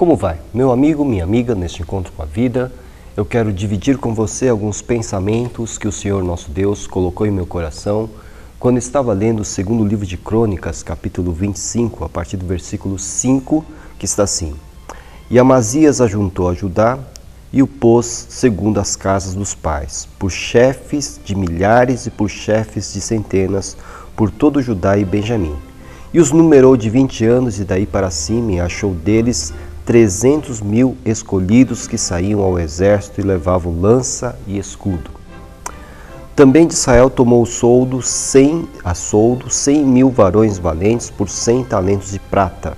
Como vai? Meu amigo, minha amiga, neste encontro com a vida, eu quero dividir com você alguns pensamentos que o Senhor nosso Deus colocou em meu coração quando estava lendo o segundo livro de Crônicas, capítulo 25, a partir do versículo 5, que está assim: E Amazias ajuntou a Judá e o pôs segundo as casas dos pais, por chefes de milhares e por chefes de centenas, por todo Judá e Benjamim. E os numerou de 20 anos e daí para cima, e achou deles 300.000 escolhidos que saíam ao exército e levavam lança e escudo. Também de Israel tomou a soldo 100.000 varões valentes por 100 talentos de prata.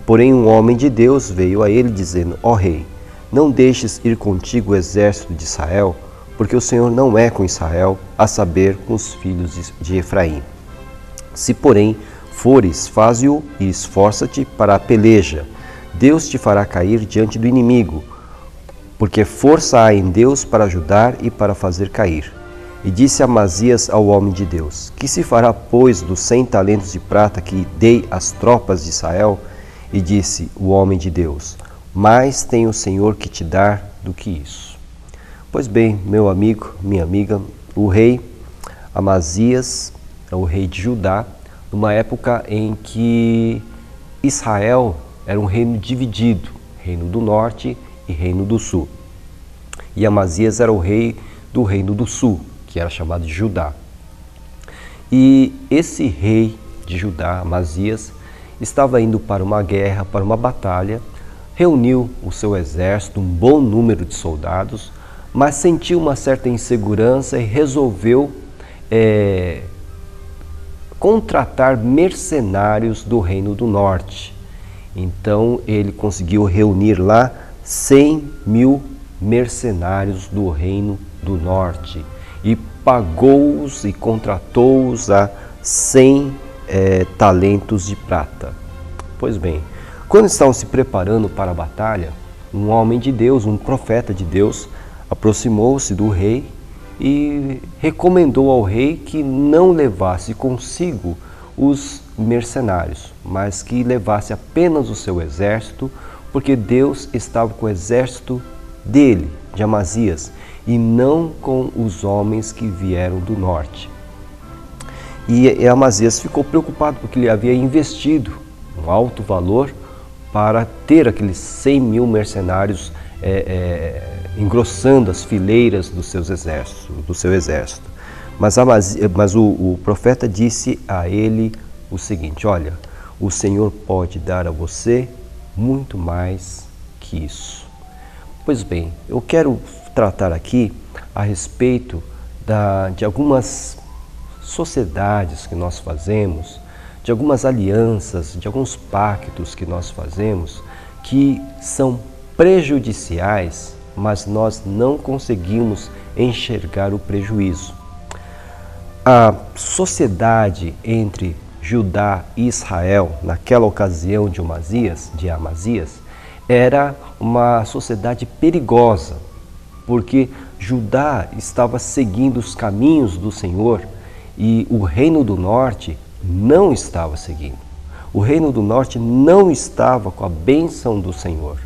Porém um homem de Deus veio a ele dizendo: Ó rei, não deixes ir contigo o exército de Israel, porque o Senhor não é com Israel, a saber, com os filhos de Efraim. Se porém fores, faze-o e esforça-te para a peleja. Deus te fará cair diante do inimigo, porque força há em Deus para ajudar e para fazer cair. E disse Amazias ao homem de Deus: Que se fará, pois, dos 100 talentos de prata que dei às tropas de Israel? E disse o homem de Deus: Mais tem o Senhor que te dar do que isso. Pois bem, meu amigo, minha amiga, o rei Amazias é o rei de Judá, numa época em que Israel era um reino dividido, reino do norte e reino do sul. E Amazias era o rei do reino do sul, que era chamado de Judá. E esse rei de Judá, Amazias, estava indo para uma guerra, para uma batalha, reuniu o seu exército, um bom número de soldados, mas sentiu uma certa insegurança e resolveu contratar mercenários do reino do norte. Então ele conseguiu reunir lá 100.000 mercenários do reino do norte e pagou-os e contratou-os a 100 talentos de prata. Pois bem, quando estavam se preparando para a batalha, um homem de Deus, um profeta de Deus, aproximou-se do rei e recomendou ao rei que não levasse consigo os mercenários, mas que levasse apenas o seu exército, porque Deus estava com o exército dele, de Amazias, e não com os homens que vieram do norte. E Amazias ficou preocupado porque ele havia investido um alto valor para ter aqueles 100.000 mercenários engrossando as fileiras do seu exército. Mas o profeta disse a ele o seguinte: olha, o Senhor pode dar a você muito mais que isso. Pois bem, eu quero tratar aqui a respeito de algumas sociedades que nós fazemos, de algumas alianças, de alguns pactos que nós fazemos, que são prejudiciais, mas nós não conseguimos enxergar o prejuízo. A sociedade entre Judá e Israel, naquela ocasião de Amazias, era uma sociedade perigosa, porque Judá estava seguindo os caminhos do Senhor e o reino do norte não estava seguindo. O reino do norte não estava com a bênção do Senhor.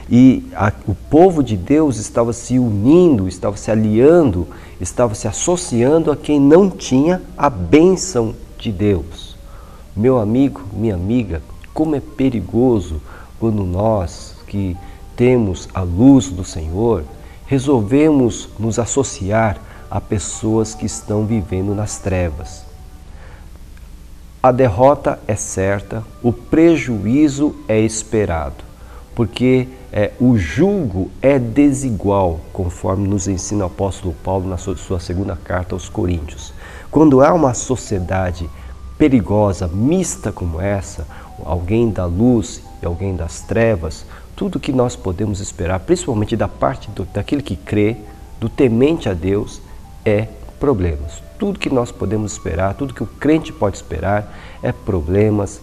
E o povo de Deus estava se unindo, estava se aliando, estava se associando a quem não tinha a bênção de Deus. Meu amigo, minha amiga, como é perigoso quando nós que temos a luz do Senhor resolvemos nos associar a pessoas que estão vivendo nas trevas. A derrota é certa, o prejuízo é esperado, porque o jugo é desigual, conforme nos ensina o apóstolo Paulo na sua segunda carta aos Coríntios. Quando há uma sociedade perigosa, mista como essa, alguém da luz e alguém das trevas, tudo que nós podemos esperar, principalmente da parte daquele que crê, do temente a Deus, é problemas. Tudo que nós podemos esperar, tudo que o crente pode esperar é problemas,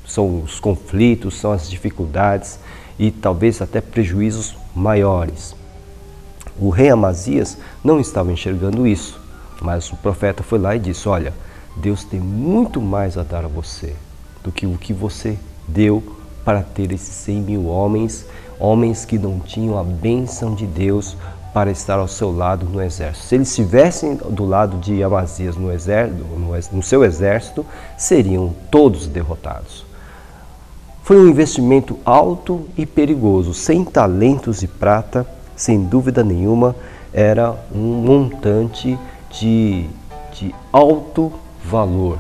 são os conflitos, são as dificuldades e talvez até prejuízos maiores. O rei Amazias não estava enxergando isso, mas o profeta foi lá e disse: olha, Deus tem muito mais a dar a você do que o que você deu para ter esses 100 mil homens, homens que não tinham a bênção de Deus para estar ao seu lado no exército. Se eles estivessem do lado de Amazias no seu exército, seriam todos derrotados. Foi um investimento alto e perigoso. 100 talentos de prata, sem dúvida nenhuma, era um montante de alto valor.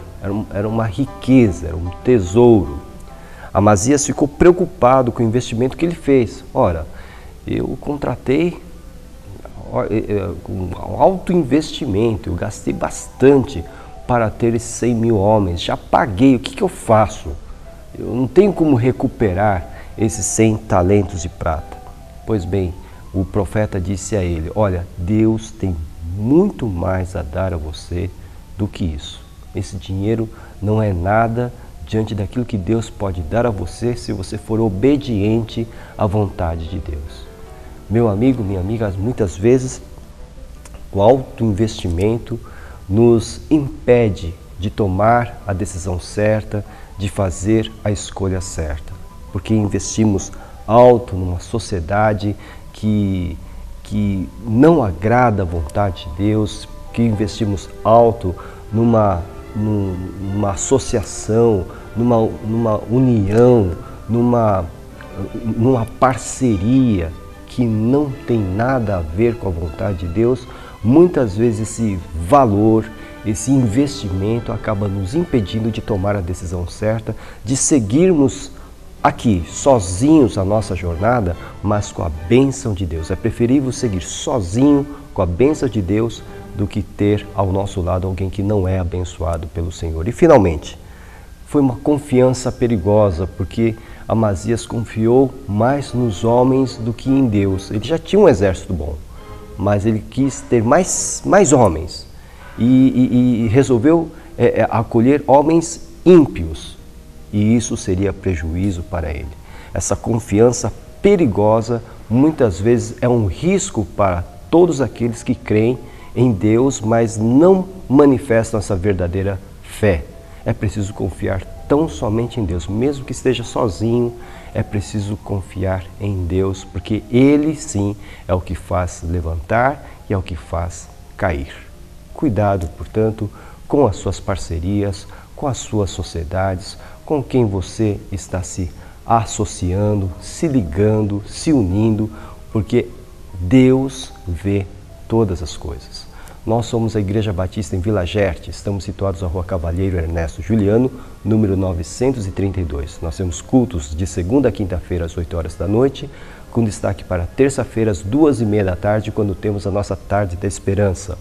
Era uma riqueza, era um tesouro. Amazias ficou preocupado com o investimento que ele fez. Ora, eu contratei com alto investimento, eu gastei bastante para ter esses 100 mil homens, já paguei, o que eu faço? Eu não tenho como recuperar esses 100 talentos de prata. Pois bem, o profeta disse a ele, olha, Deus tem muito mais a dar a você do que isso. Esse dinheiro não é nada diante daquilo que Deus pode dar a você se você for obediente à vontade de Deus. Meu amigo, minha amiga, muitas vezes o alto investimento nos impede de tomar a decisão certa, de fazer a escolha certa, porque investimos alto numa sociedade que não agrada a vontade de Deus, que investimos alto numa associação, numa união, numa parceria que não tem nada a ver com a vontade de Deus. Muitas vezes esse valor, esse investimento acaba nos impedindo de tomar a decisão certa, de seguirmos aqui sozinhos a nossa jornada, mas com a bênção de Deus. É preferível seguir sozinho com a bênção de Deus do que ter ao nosso lado alguém que não é abençoado pelo Senhor. E finalmente, foi uma confiança perigosa, porque Amazias confiou mais nos homens do que em Deus. Ele já tinha um exército bom, mas ele quis ter mais homens e resolveu acolher homens ímpios, e isso seria prejuízo para ele. Essa confiança perigosa muitas vezes é um risco para todos aqueles que creem em Deus, mas não manifestam essa verdadeira fé. É preciso confiar tão somente em Deus, mesmo que esteja sozinho, é preciso confiar em Deus, porque Ele sim é o que faz levantar e é o que faz cair. Cuidado, portanto, com as suas parcerias, com as suas sociedades, com quem você está se associando, se ligando, se unindo, porque Deus vê todas as coisas. Nós somos a Igreja Batista em Vila Gerte, estamos situados na Rua Cavalheiro Ernesto Juliano, número 932. Nós temos cultos de segunda a quinta-feira às 8 horas da noite, com destaque para terça-feira às 2h30 da tarde, quando temos a nossa Tarde da Esperança.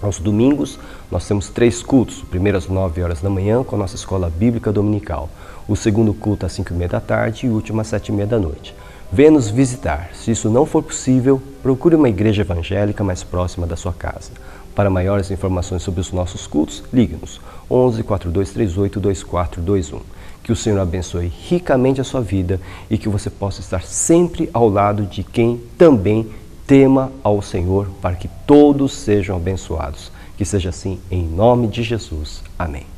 Aos domingos, nós temos 3 cultos, o primeiro às 9 horas da manhã, com a nossa Escola Bíblica Dominical. O segundo culto às 5h30 da tarde e o último às 7h30 da noite. Venha nos visitar. Se isso não for possível, procure uma igreja evangélica mais próxima da sua casa. Para maiores informações sobre os nossos cultos, ligue-nos 11 4238 2421. Que o Senhor abençoe ricamente a sua vida e que você possa estar sempre ao lado de quem também tema ao Senhor, para que todos sejam abençoados. Que seja assim em nome de Jesus. Amém.